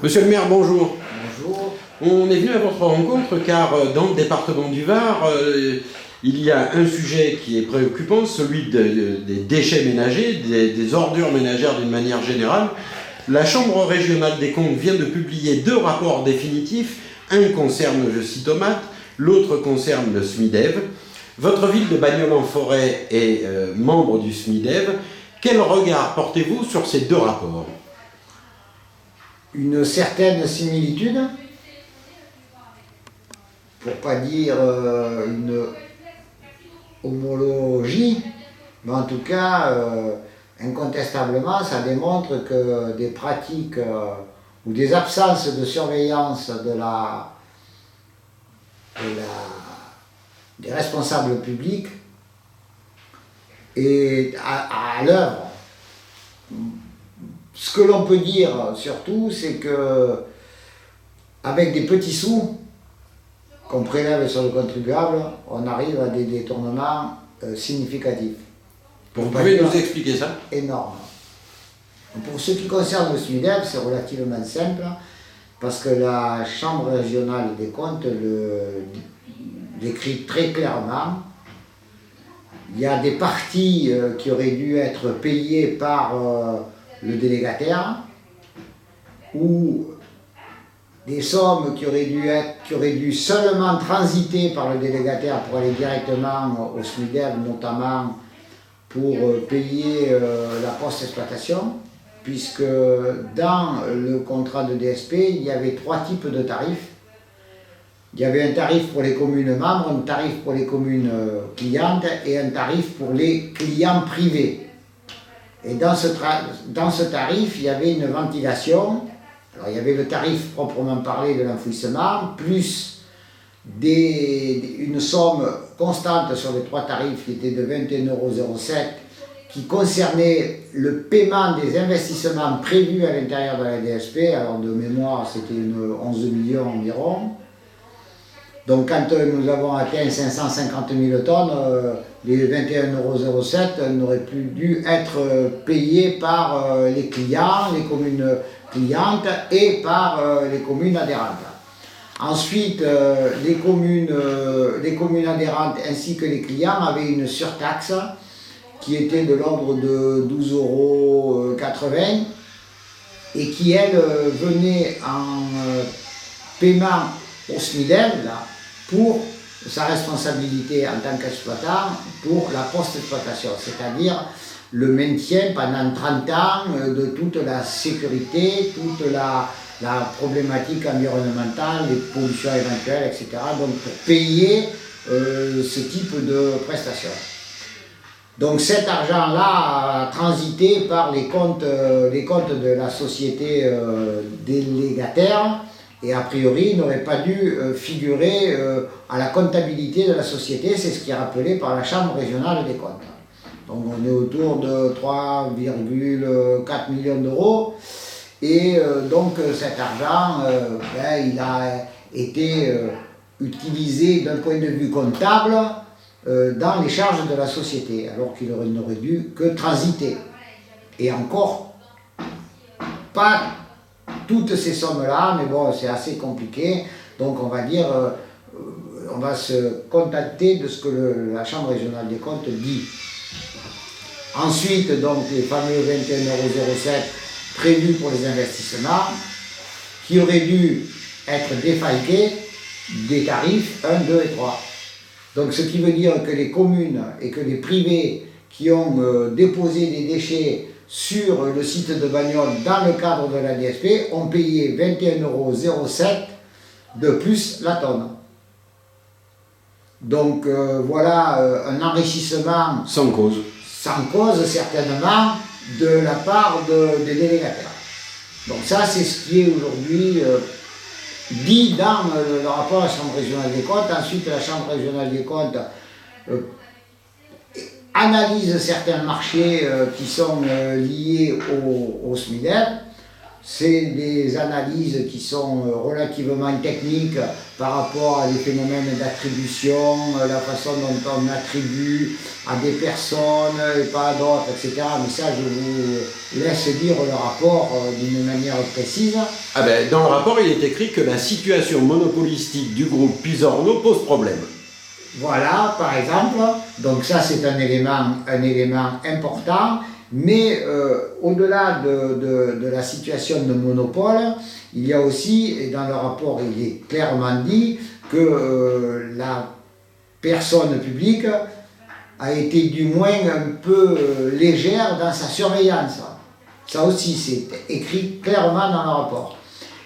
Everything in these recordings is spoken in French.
Monsieur le maire, bonjour. Bonjour. On est venu à votre rencontre car dans le département du Var, il y a un sujet qui est préoccupant, celui des déchets ménagers, des ordures ménagères d'une manière générale. La Chambre régionale des comptes vient de publier 2 rapports définitifs. Un concerne le Cytomat, l'autre concerne le SMIDEV. Votre ville de Bagnols-en-Forêt est membre du SMIDEV. Quel regard portez-vous sur ces 2 rapports ? Une certaine similitude, pour pas dire une homologie, mais en tout cas, incontestablement, ça démontre que des pratiques ou des absences de surveillance des responsables publics est à l'œuvre. Ce que l'on peut dire surtout, c'est que avec des petits sous qu'on prélève sur le contribuable, on arrive à des détournements significatifs. Vous pouvez nous expliquer ça ? Énorme. Pour ce qui concerne le SMIDEV, c'est relativement simple, parce que la Chambre régionale des comptes le décrit très clairement. Il y a des parties qui auraient dû être payées par le délégataire, ou des sommes qui auraient dû seulement transiter par le délégataire pour aller directement au SMIDEV, notamment pour payer la post-exploitation, puisque dans le contrat de DSP, il y avait 3 types de tarifs. Il y avait un tarif pour les communes membres, un tarif pour les communes clientes et un tarif pour les clients privés. Et dans ce tarif, il y avait une ventilation. Alors, il y avait le tarif proprement parlé de l'enfouissement, plus une somme constante sur les 3 tarifs qui était de 21,07 €, qui concernait le paiement des investissements prévus à l'intérieur de la DSP. Alors de mémoire, c'était 11 millions environ. Donc quand nous avons atteint 550 000 tonnes, les 21,07 € n'auraient plus dû être payés par les clients, les communes clientes et par les communes adhérentes. Ensuite, les communes adhérentes ainsi que les clients avaient une surtaxe qui était de l'ordre de 12,80 € et qui, elle, venait en paiement au SMIDEV, là, pour sa responsabilité en tant qu'exploitant pour la post-exploitation, c'est-à-dire le maintien pendant 30 ans de toute la sécurité, toute la problématique environnementale, les pollutions éventuelles, etc. Donc pour payer ce type de prestations. Donc cet argent-là a transité par les comptes de la société délégataire, et a priori n'aurait pas dû figurer à la comptabilité de la société, c'est ce qui est rappelé par la Chambre régionale des comptes. Donc on est autour de 3,4 millions d'euros, et donc cet argent, il a été utilisé d'un point de vue comptable dans les charges de la société, alors qu'il n'aurait dû que transiter. Et encore, pas toutes ces sommes-là, mais bon, c'est assez compliqué, donc on va dire, on va se contenter de ce que la Chambre régionale des comptes dit. Ensuite, donc, les fameux 21,07 € prévus pour les investissements, qui auraient dû être défalqués des tarifs 1, 2 et 3. Donc ce qui veut dire que les communes et que les privés qui ont déposé des déchets sur le site de Bagnols dans le cadre de la DSP ont payé 21,07 € de plus la tonne. Donc voilà un enrichissement sans cause certainement de la part des délégataires. Donc ça c'est ce qui est aujourd'hui dit dans le rapport à la Chambre régionale des comptes. Ensuite la Chambre régionale des comptes analyse certains marchés qui sont liés au SMIDEV. c'est des analyses qui sont relativement techniques par rapport à des phénomènes d'attribution, la façon dont on attribue à des personnes et pas à d'autres, etc. Mais ça, je vous laisse lire le rapport d'une manière précise. Ah ben, dans le rapport, il est écrit que la situation monopolistique du groupe Pisorno pose problème. Voilà, par exemple. Donc ça, c'est un élément important. Mais au-delà de la situation de monopole, il y a aussi, et dans le rapport il est clairement dit, que la personne publique a été du moins un peu légère dans sa surveillance. Ça aussi, c'est écrit clairement dans le rapport.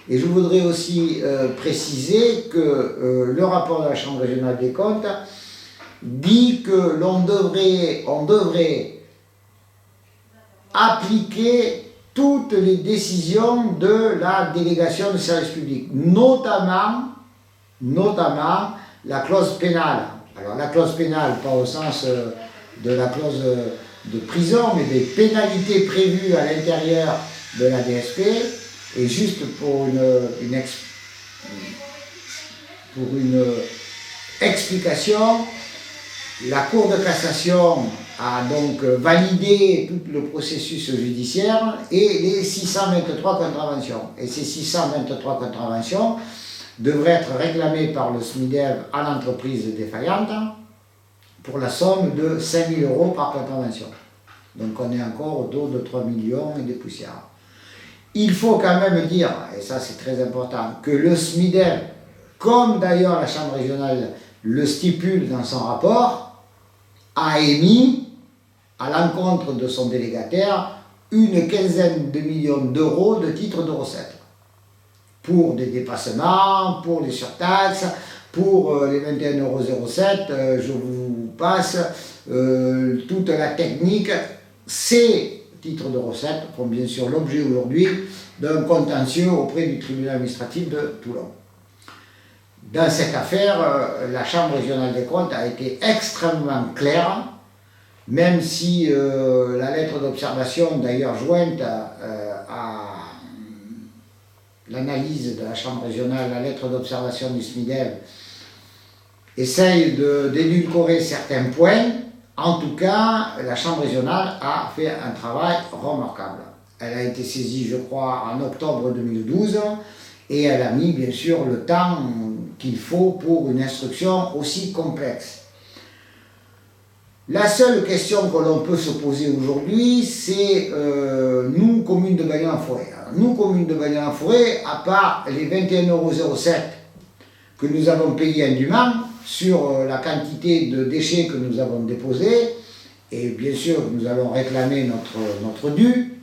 Et je voudrais aussi préciser que le rapport de la Chambre régionale des comptes dit que l'on devrait appliquer toutes les décisions de la délégation de service public, notamment la clause pénale. Alors la clause pénale, pas au sens de la clause de prison, mais des pénalités prévues à l'intérieur de la DSP, et juste pour une explication, la Cour de cassation a donc validé tout le processus judiciaire et les 623 contraventions. Et ces 623 contraventions devraient être réclamées par le SMIDEV à l'entreprise défaillante pour la somme de 5 000 € par contravention. Donc on est encore autour de 3 millions et des poussières. Il faut quand même dire, et ça c'est très important, que le SMIDEV, comme d'ailleurs la Chambre régionale le stipule dans son rapport, a émis à l'encontre de son délégataire une quinzaine de millions d'euros de titres de recettes pour des dépassements, pour les surtaxes, pour les 21,07 €, je vous passe toute la technique. Ces titres de recettes font bien sûr l'objet aujourd'hui d'un contentieux auprès du tribunal administratif de Toulon. Dans cette affaire, la Chambre régionale des comptes a été extrêmement claire, même si la lettre d'observation, d'ailleurs jointe à l'analyse de la Chambre régionale, la lettre d'observation du SMIDEV, essaye d'édulcorer certains points. En tout cas, la Chambre régionale a fait un travail remarquable. Elle a été saisie, je crois, en octobre 2012, et elle a mis bien sûr le temps qu'il faut pour une instruction aussi complexe. La seule question que l'on peut se poser aujourd'hui, c'est nous, commune de Bagnols-en-Forêt. Nous, commune de Bagnols-en-Forêt, à part les 21,07 € que nous avons payés indûment sur la quantité de déchets que nous avons déposés, et bien sûr nous allons réclamer notre dû,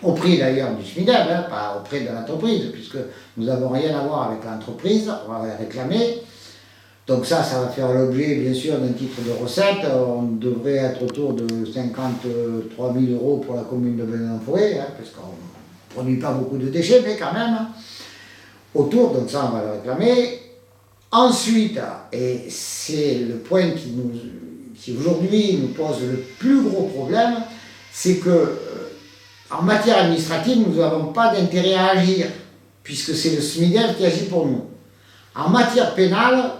au prix d'ailleurs du SMIDEV, pas auprès de l'entreprise, puisque nous n'avons rien à voir avec l'entreprise, on va réclamer. Donc ça va faire l'objet bien sûr d'un titre de recette. On devrait être autour de 53 000 € pour la commune de Bagnols-en-Forêt, parce qu'on ne produit pas beaucoup de déchets, mais quand même, autour, donc ça on va le réclamer. Ensuite, et c'est le point qui aujourd'hui nous pose le plus gros problème, c'est que en matière administrative, nous n'avons pas d'intérêt à agir, puisque c'est le SMIDEV qui agit pour nous. En matière pénale,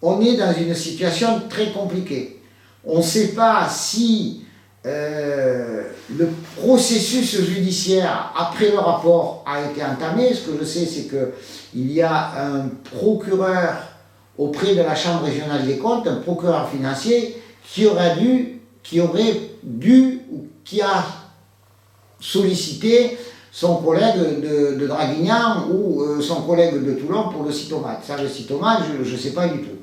on est dans une situation très compliquée. On ne sait pas si le processus judiciaire, après le rapport, a été entamé. Ce que je sais, c'est qu'il y a un procureur auprès de la Chambre régionale des comptes, un procureur financier, qui aurait dû ou qui a solliciter son collègue de Draguignan ou son collègue de Toulon pour le cytomate. Ça, le cytomate, je ne sais pas du tout.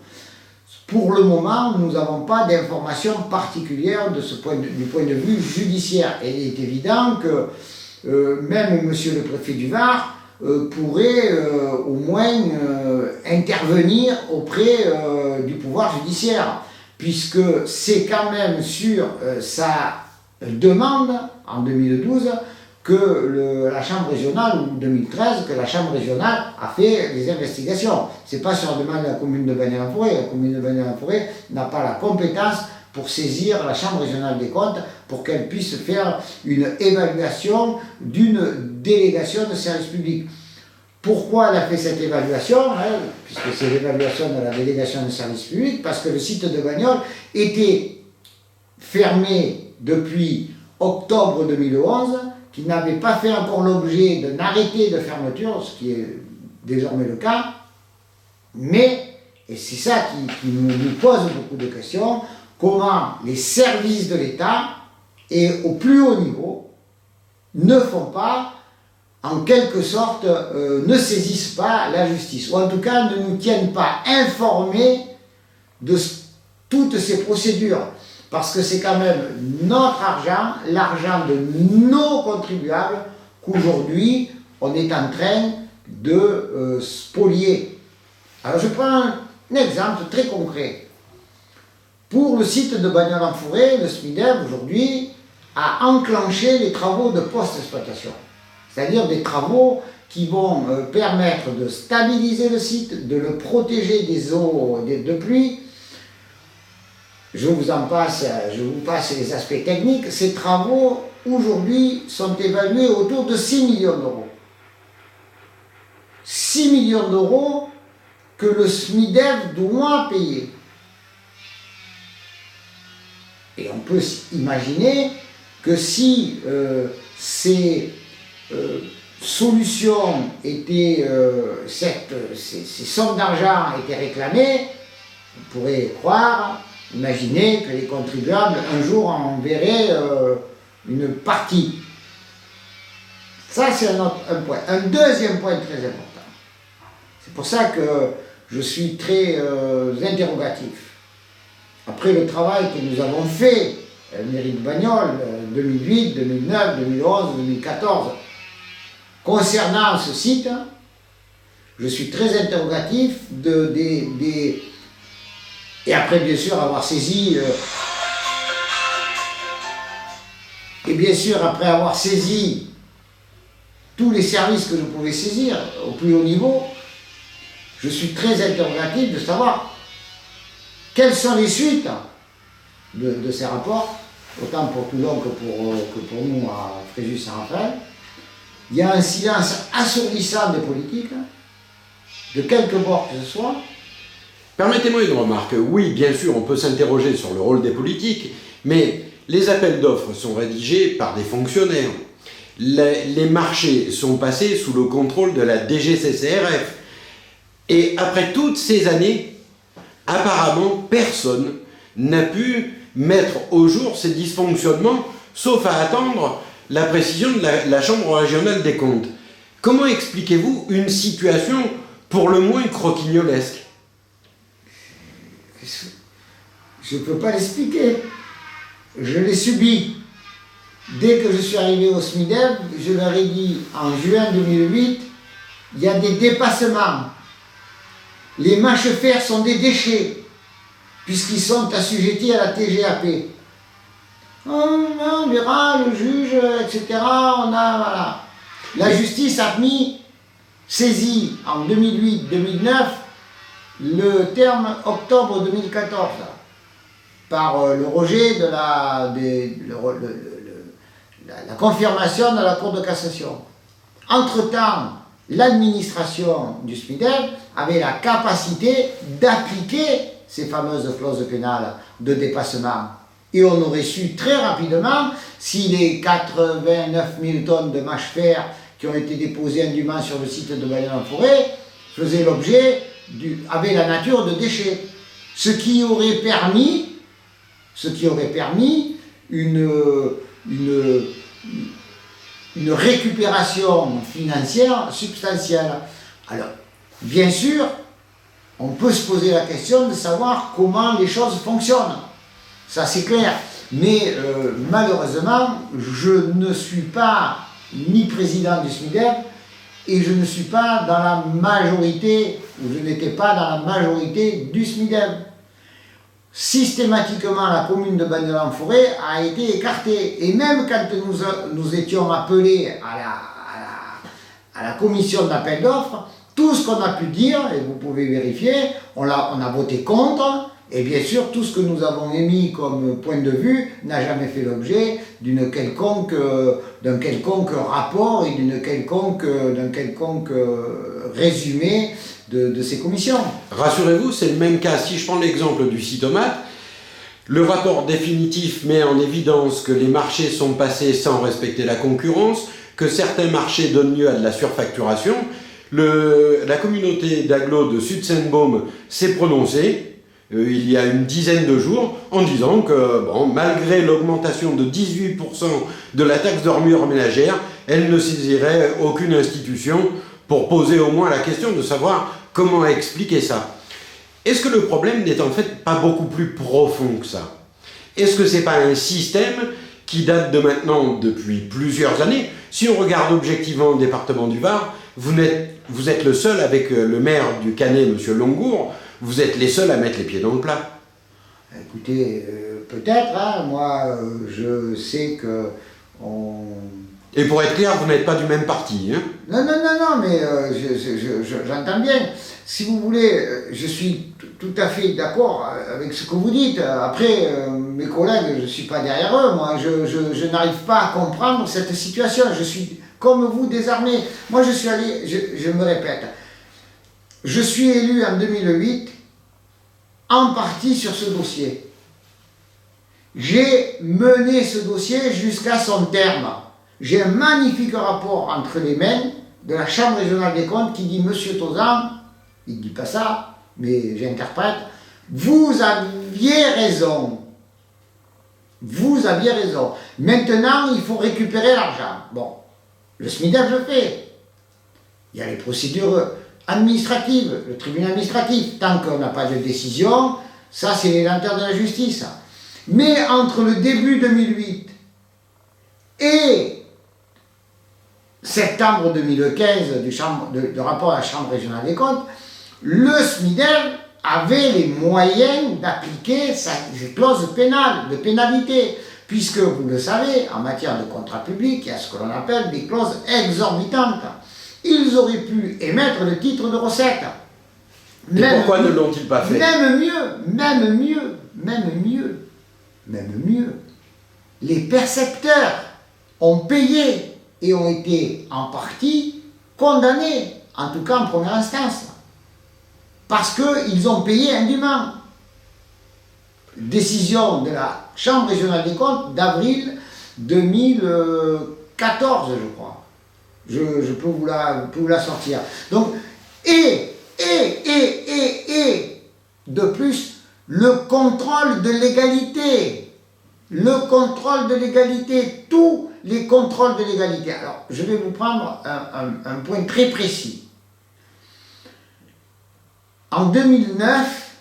Pour le moment, nous n'avons pas d'informations particulières du point de vue judiciaire. Et il est évident que même monsieur le préfet du Var pourrait au moins intervenir auprès du pouvoir judiciaire, puisque c'est quand même sur sa demande en 2012 que la Chambre régionale, ou 2013, que la Chambre régionale a fait des investigations. Ce n'est pas sur la demande de la commune de Bagnols-en-Forêt. La commune de Bagnols-en-Forêt n'a pas la compétence pour saisir la Chambre régionale des comptes pour qu'elle puisse faire une évaluation d'une délégation de service public. Pourquoi elle a fait cette évaluation, hein, puisque c'est l'évaluation de la délégation de service public, parce que le site de Bagnoles était fermé depuis octobre 2011, qui n'avait pas fait encore l'objet d'un arrêté de fermeture, ce qui est désormais le cas, mais, et c'est ça qui nous pose beaucoup de questions, comment les services de l'État, et au plus haut niveau, ne font pas, en quelque sorte, ne saisissent pas la justice, ou en tout cas ne nous tiennent pas informés de toutes ces procédures. Parce que c'est quand même notre argent, l'argent de nos contribuables, qu'aujourd'hui on est en train de spolier. Alors je prends un exemple très concret. Pour le site de Bagnoles-en-Fourré, le SMIDEF aujourd'hui a enclenché les travaux de post-exploitation. C'est-à-dire des travaux qui vont permettre de stabiliser le site, de le protéger des eaux de pluie. Je vous passe les aspects techniques. Ces travaux, aujourd'hui, sont évalués autour de 6 millions d'euros. 6 millions d'euros que le SMIDEF doit payer. Et on peut imaginer que si ces solutions étaient, ces sommes d'argent étaient réclamées, on pourrait croire, imaginer que les contribuables un jour en verraient une partie. Ça c'est un point. Un deuxième point très important. C'est pour ça que je suis très interrogatif. Après le travail que nous avons fait, mairie de Bagnoles, 2008, 2009, 2011, 2014, concernant ce site, je suis très interrogatif et après bien sûr avoir saisi, tous les services que je pouvais saisir au plus haut niveau, je suis très interrogatif de savoir quelles sont les suites de ces rapports, autant pour Toulon que pour nous à Fréjus-Saint-Raphaël. Il y a un silence assourdissant des politiques, de quelque bord que ce soit. Permettez-moi une remarque. Oui, bien sûr, on peut s'interroger sur le rôle des politiques, mais les appels d'offres sont rédigés par des fonctionnaires. Les marchés sont passés sous le contrôle de la DGCCRF. Et après toutes ces années, apparemment, personne n'a pu mettre au jour ces dysfonctionnements, sauf à attendre la précision de la Chambre régionale des comptes. Comment expliquez-vous une situation pour le moins croquignolesque ? Je ne peux pas l'expliquer. Je l'ai subi. Dès que je suis arrivé au SMIDEF, je leur ai dit en juin 2008, il y a des dépassements. Les mâches-fer sont des déchets, puisqu'ils sont assujettis à la TGAP. On verra, le juge, etc. Voilà. La justice a saisi en 2008-2009 le terme octobre 2014 par le rejet de la confirmation de la Cour de cassation. Entre-temps, l'administration du SMIDEF avait la capacité d'appliquer ces fameuses clauses pénales de dépassement. Et on aurait su très rapidement si les 89 000 tonnes de mâche-fer qui ont été déposées indûment sur le site de Bagnoles-en-Fourré faisaient l'objet, avaient la nature de déchets. Ce qui aurait permis une récupération financière substantielle. Alors, bien sûr, on peut se poser la question de savoir comment les choses fonctionnent. Ça, c'est clair. Mais malheureusement, je ne suis pas ni président du SMIDEF et je ne suis pas dans la majorité, ou je n'étais pas dans la majorité du SMIDEF. Systématiquement, la commune de Bagnoles-en-Fourré a été écartée. Et même quand nous étions appelés à la commission d'appel d'offres, tout ce qu'on a pu dire, et vous pouvez vérifier, on a voté contre, Et bien sûr, tout ce que nous avons émis comme point de vue n'a jamais fait l'objet d'un quelconque rapport et d'un quelconque résumé de ces commissions. Rassurez-vous, c'est le même cas. Si je prends l'exemple du Cytomate, le rapport définitif met en évidence que les marchés sont passés sans respecter la concurrence, que certains marchés donnent lieu à de la surfacturation. La communauté d'agglos de Sud-Seine-Baume s'est prononcée il y a une dizaine de jours en disant que malgré l'augmentation de 18% de la taxe d'armure ménagère, elle ne saisirait aucune institution pour poser au moins la question de savoir comment expliquer ça. Est-ce que le problème n'est en fait pas beaucoup plus profond que ça? Est-ce que c'est pas un système qui date de maintenant depuis plusieurs années? Si on regarde objectivement le département du Var, vous êtes le seul avec le maire du Canet, M. Longour, vous êtes les seuls à mettre les pieds dans le plat. Écoutez, peut-être, hein, moi je sais que Et pour être clair, vous n'êtes pas du même parti, hein? Non, mais j'entends bien. Si vous voulez, je suis tout à fait d'accord avec ce que vous dites. Après, mes collègues, je ne suis pas derrière eux. Moi, je n'arrive pas à comprendre cette situation. Je suis, comme vous, désarmé. Moi, je suis allé, je me répète, je suis élu en 2008 en partie sur ce dossier. J'ai mené ce dossier jusqu'à son terme. J'ai un magnifique rapport entre les mains de la Chambre régionale des comptes qui dit « Monsieur Tauzan », il ne dit pas ça, mais j'interprète, « Vous aviez raison. Vous aviez raison. Maintenant, il faut récupérer l'argent. » Bon, le SMIDEF le fait. Il y a les procédures administratives, le tribunal administratif. Tant qu'on n'a pas de décision, ça c'est les lenteurs de la justice. Mais entre le début 2008 et septembre 2015 du rapport à la Chambre régionale des comptes, le SMIDEF avait les moyens d'appliquer ces clauses pénales, de pénalité, puisque, vous le savez, en matière de contrat public, il y a ce que l'on appelle des clauses exorbitantes. Ils auraient pu émettre le titre de recette. Et pourquoi ne l'ont-ils pas fait? Même mieux, les percepteurs ont payé et ont été en partie condamnés, en tout cas en première instance, parce qu'ils ont payé indûment. Décision de la Chambre régionale des comptes d'avril 2014, je crois. Je peux vous la sortir. Donc, et de plus, le contrôle de légalité. Tous les contrôles de légalité. Alors, je vais vous prendre un point très précis. En 2009,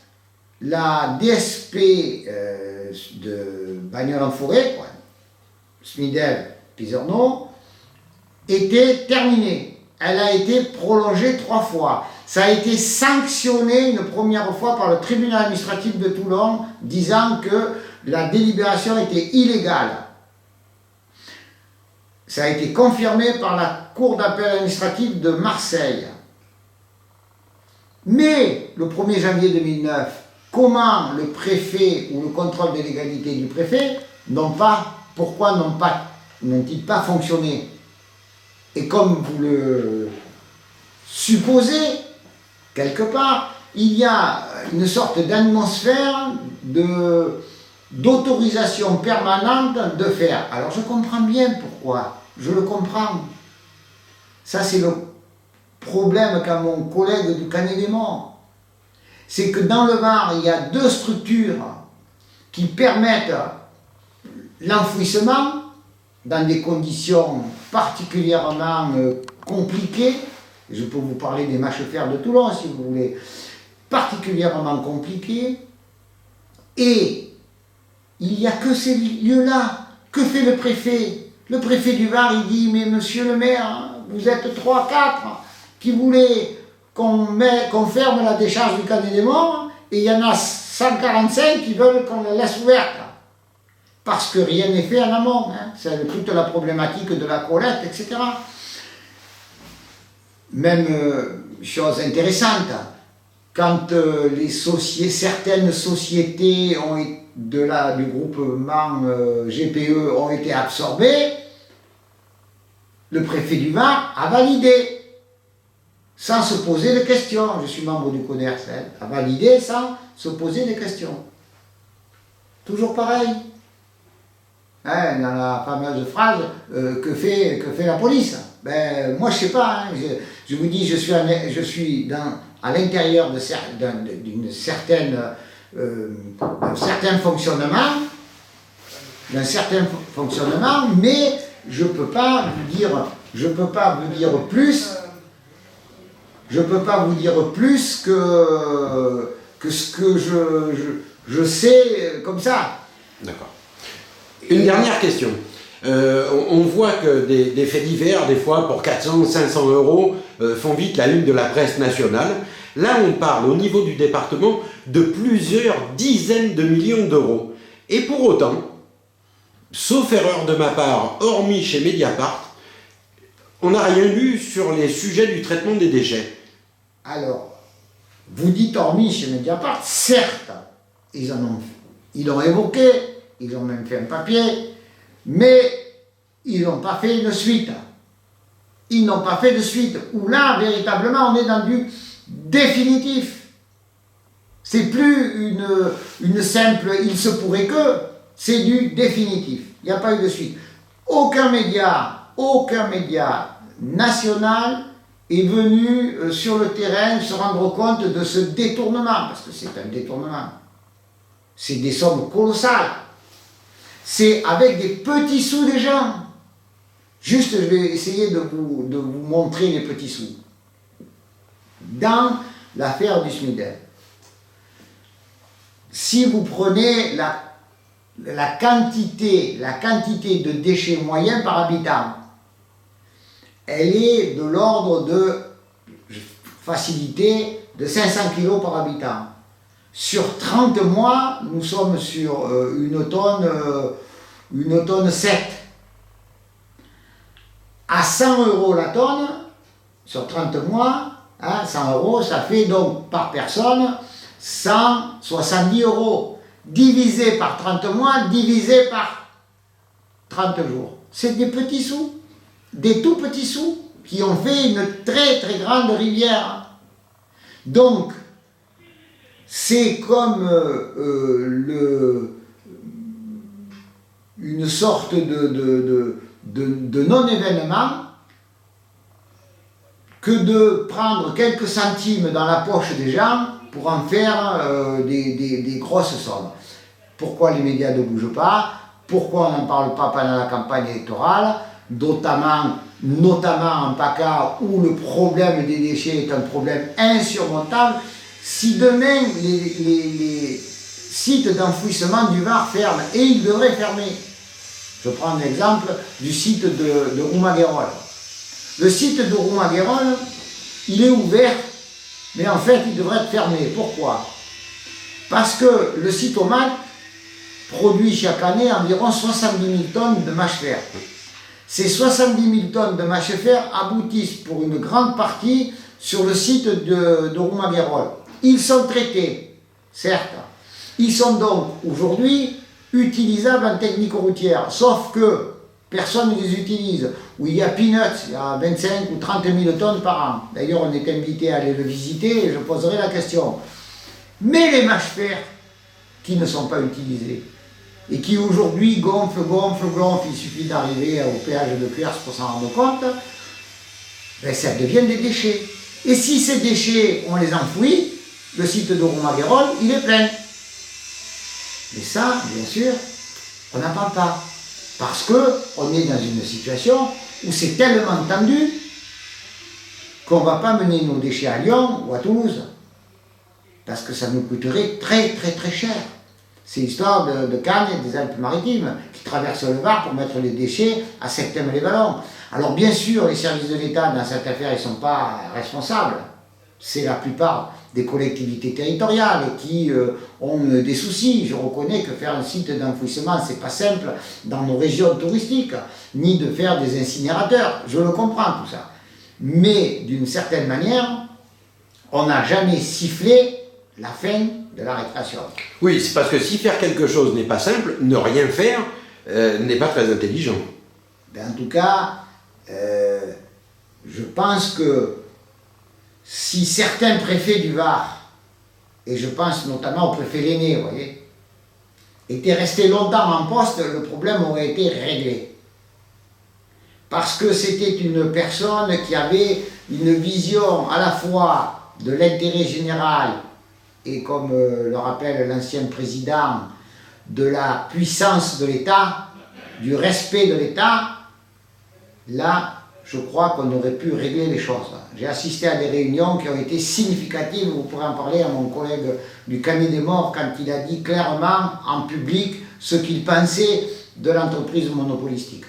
la DSP de Bagnols-en-Forêt, SMIDEF Piserno, était terminée. Elle a été prolongée 3 fois. Ça a été sanctionné une première fois par le tribunal administratif de Toulon, disant que la délibération était illégale. Ça a été confirmé par la Cour d'appel administrative de Marseille. Mais le 1er janvier 2009, comment le préfet ou le contrôle de légalité du préfet pourquoi n'ont-ils pas fonctionné? Et comme vous le supposez, quelque part, il y a une sorte d'atmosphère d'autorisation permanente de faire. Alors je comprends bien pourquoi, je le comprends. Ça c'est le problème qu'a mon collègue du Canet-des-Monts. C'est que dans le Var, il y a 2 structures qui permettent l'enfouissement dans des conditions particulièrement compliquées. Je peux vous parler des mâches-fer de Toulon si vous voulez, particulièrement compliquées. Et il n'y a que ces lieux-là. Que fait le préfet? Le préfet du Var, il dit, mais monsieur le maire, vous êtes 3, 4 qui voulaient qu'on ferme la décharge du Canet-des-Monts, et il y en a 145 qui veulent qu'on la laisse ouverte. Parce que rien n'est fait en amont. C'est toute la problématique de la collecte, etc. Même chose intéressante, quand certaines sociétés du groupement GPE ont été absorbées, le préfet du Var a validé, sans se poser de questions. Je suis membre du CODERS, a validé sans se poser de questions. Toujours pareil. Dans la fameuse phrase que fait la police. Ben, moi je sais pas, je vous dis, je suis à l'intérieur d'un certain fonctionnement, mais je peux pas vous dire plus que ce que je sais comme ça. D'accord. Une dernière question. On voit que des faits divers, des fois pour 400, 500 euros, font vite la une de la presse nationale. Là, on parle au niveau du département de plusieurs dizaines de millions d'euros. Et pour autant, sauf erreur de ma part, hormis chez Mediapart, on n'a rien lu sur les sujets du traitement des déchets. Alors, vous dites hormis chez Mediapart, certes, ils l'ont évoqué, ils ont même fait un papier, mais ils n'ont pas fait une suite. Ils n'ont pas fait de suite, où là, véritablement, on est dans du définitif. C'est plus une simple « il se pourrait que », c'est du définitif. Il n'y a pas eu de suite. Aucun média national est venu sur le terrain se rendre compte de ce détournement, parce que c'est un détournement. C'est des sommes colossales. C'est avec des petits sous des gens. Juste, je vais essayer de vous montrer les petits sous. Dans l'affaire du SMUDER, si vous prenez la quantité de déchets moyens par habitant, elle est de l'ordre de facilité de 500 kg par habitant. Sur 30 mois, nous sommes sur une tonne 7. À 100 € la tonne, sur 30 mois, 100 €, ça fait donc par personne 170 €. Divisé par 30 mois, divisé par 30 jours. C'est des petits sous, des tout petits sous, qui ont fait une très très grande rivière. Donc, c'est comme une sorte de non-événement que de prendre quelques centimes dans la poche des gens pour en faire des grosses sommes. Pourquoi les médias ne bougent pas? Pourquoi on n'en parle pas pendant la campagne électorale? Notamment en PACA, où le problème des déchets est un problème insurmontable. Si demain les sites d'enfouissement du Var ferment, et ils devraient fermer, je prends l'exemple du site de Roumaguérol. Le site de Roumaguérol, il est ouvert, mais en fait il devrait être fermé. Pourquoi? Parce que le site OMAT produit chaque année environ 70 000 tonnes de mâche-fer. Ces 70 000 tonnes de mâche-fer aboutissent pour une grande partie sur le site de Roumaguérol. Ils sont traités, certes. Ils sont donc aujourd'hui utilisables en technique routière, sauf que personne ne les utilise. Où il y a Peanuts, il y a 25 ou 30 000 tonnes par an. D'ailleurs, on est invité à aller le visiter et je poserai la question. Mais les mâches-fer qui ne sont pas utilisés et qui aujourd'hui gonflent, il suffit d'arriver au péage de Cuers pour s'en rendre compte, ben ça devient des déchets. Et si ces déchets, on les enfouit, le site de Roumaguérol, il est plein. Mais ça, bien sûr, on n'en parle pas. Parce qu'on est dans une situation où c'est tellement tendu qu'on ne va pas mener nos déchets à Lyon ou à Toulouse. Parce que ça nous coûterait très très très cher. C'est l'histoire de Cannes et des Alpes-Maritimes qui traversent le Var pour mettre les déchets à Septème-les-Vallons. Alors bien sûr, les services de l'État dans cette affaire, ils ne sont pas responsables. C'est la plupart des collectivités territoriales qui ont des soucis. Je reconnais que faire un site d'enfouissement, c'est pas simple dans nos régions touristiques, ni de faire des incinérateurs. Je le comprends tout ça. Mais d'une certaine manière, on n'a jamais sifflé la fin de la récréation. Oui, c'est parce que si faire quelque chose n'est pas simple, ne rien faire n'est pas très intelligent. Ben, en tout cas, je pense que si certains préfets du Var, et je pense notamment au préfet Lenné, vous voyez, étaient restés longtemps en poste, le problème aurait été réglé. Parce que c'était une personne qui avait une vision à la fois de l'intérêt général et, comme le rappelle l'ancien président, de la puissance de l'État, du respect de l'État. Là, je crois qu'on aurait pu régler les choses. J'ai assisté à des réunions qui ont été significatives, vous pourrez en parler à mon collègue du Canet des Morts quand il a dit clairement en public ce qu'il pensait de l'entreprise monopolistique.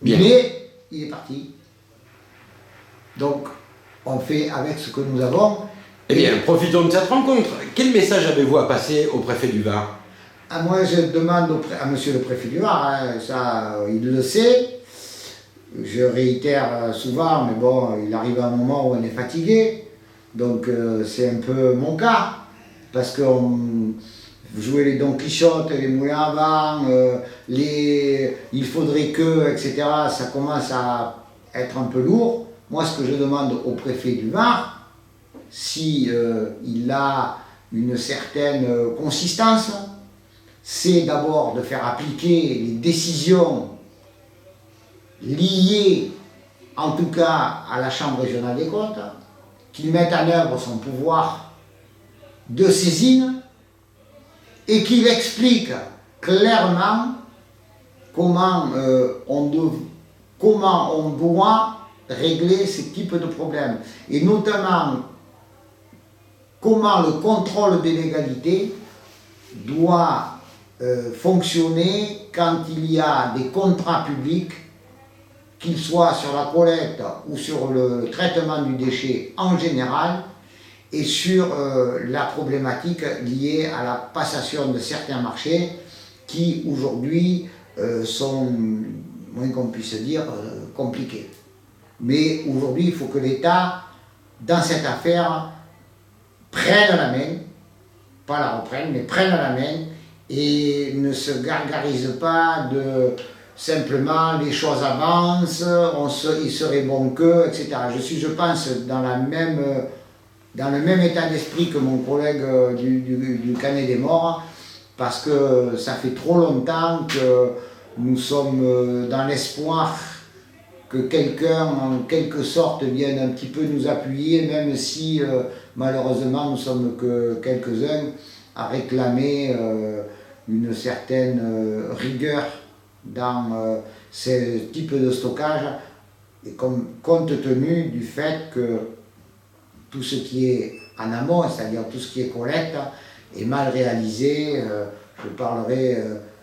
Bien. Mais il est parti. Donc, on fait avec ce que nous avons. Eh bien, profitons de cette rencontre. Quel message avez-vous à passer au préfet du Var? Moi, je demande à monsieur le préfet du Var, hein, ça, il le sait. Je réitère souvent, mais bon, il arrive un moment où on est fatigué. Donc, c'est un peu mon cas. Parce qu'on jouait les Don Quichotte, les moulins à vent, il faudrait que, etc. Ça commence à être un peu lourd. Moi, ce que je demande au préfet du Var, si il a une certaine consistance, c'est d'abord de faire appliquer les décisions liées, en tout cas, à la Chambre régionale des comptes, qu'il mette en œuvre son pouvoir de saisine et qu'il explique clairement comment on doit régler ce type de problème. Et notamment, comment le contrôle de légalité doit fonctionner quand il y a des contrats publics, qu'ils soient sur la collecte ou sur le traitement du déchet en général, et sur la problématique liée à la passation de certains marchés qui aujourd'hui sont, moins qu'on puisse dire, compliqués. Mais aujourd'hui, il faut que l'État, dans cette affaire, prenne la main, pas la reprenne, mais prenne la main, et ne se gargarise pas de simplement les choses avancent, il serait bon que, etc. Je suis, je pense, dans le même état d'esprit que mon collègue du Canet des Morts, parce que ça fait trop longtemps que nous sommes dans l'espoir que quelqu'un, en quelque sorte, vienne un petit peu nous appuyer, même si malheureusement nous sommes que quelques-uns à réclamer une certaine rigueur dans ce type de stockage, et compte tenu du fait que tout ce qui est en amont, c'est-à-dire tout ce qui est collecte, est mal réalisé. Je parlerai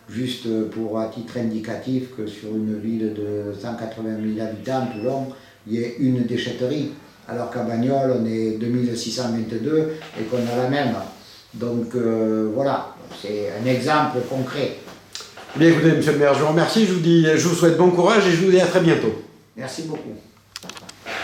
juste à titre indicatif que sur une ville de 180 000 habitants, Toulon, il y a une déchetterie, alors qu'à Bagnoles on est 2622 et qu'on a la même. Donc voilà, c'est un exemple concret. Bien écoutez, monsieur le maire, je vous remercie, je vous souhaite bon courage et je vous dis à très bientôt. Merci beaucoup.